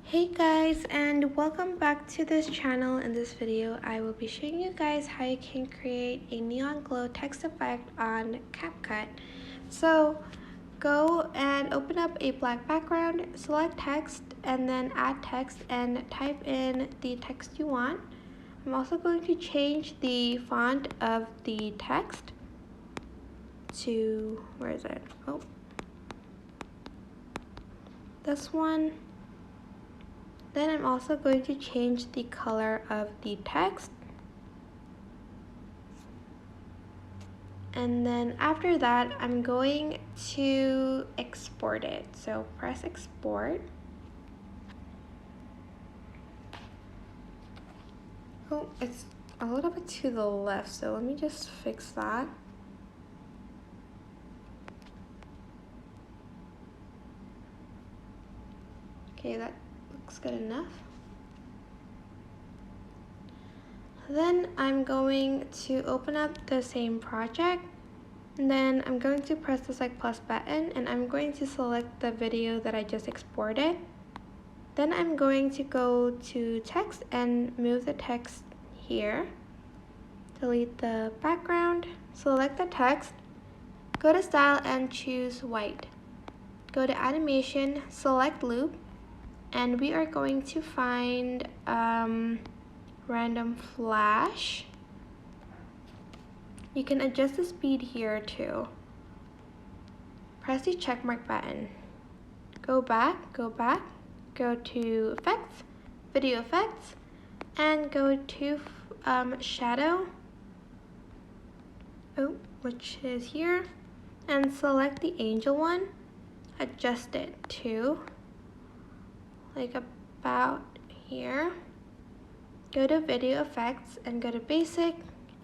Hey guys, and welcome back to this channel. In this video I will be showing you guys how you can create a neon glow text effect on CapCut. So go and open up a black background, select text, and then add text and type in the text you want. I'm also going to change the font of the text to, where is it? Oh, this one. Then I'm also going to change the color of the text. And then after that, I'm going to export it. So press export. Oh, it's a little bit to the left, so let me just fix that. Okay, that looks good enough. Then I'm going to open up the same project, and then I'm going to press the select plus button, and I'm going to select the video that I just exported. Then I'm going to go to text and move the text here. Delete the background, select the text, go to style and choose white. Go to animation, select loop, and we are going to find random flash. You can adjust the speed here too. Press the checkmark button. Go back, go to effects, video effects, and go to shadow, which is here, and select the angel one. Adjust it to like about here. Go to video effects and go to basic,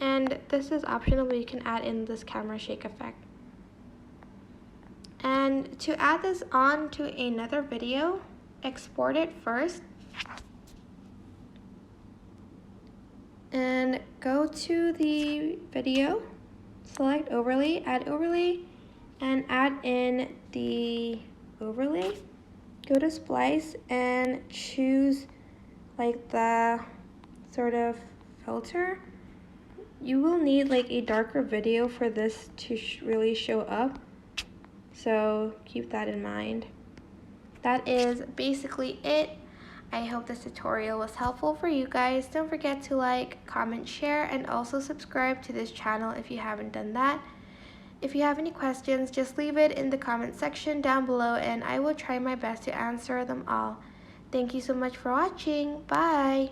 and this is optional, but you can add in this camera shake effect. And to add this on to another video, export it first and go to the video, select overlay, add overlay, and add in the overlay. Go to splice and choose like the sort of filter. You will need like a darker video for this to really show up, so keep that in mind. That is basically it. I hope this tutorial was helpful for you guys. Don't forget to like, comment, share, and also subscribe to this channel if you haven't done that. If you have any questions, just leave it in the comment section down below and I will try my best to answer them all. Thank you so much for watching. Bye!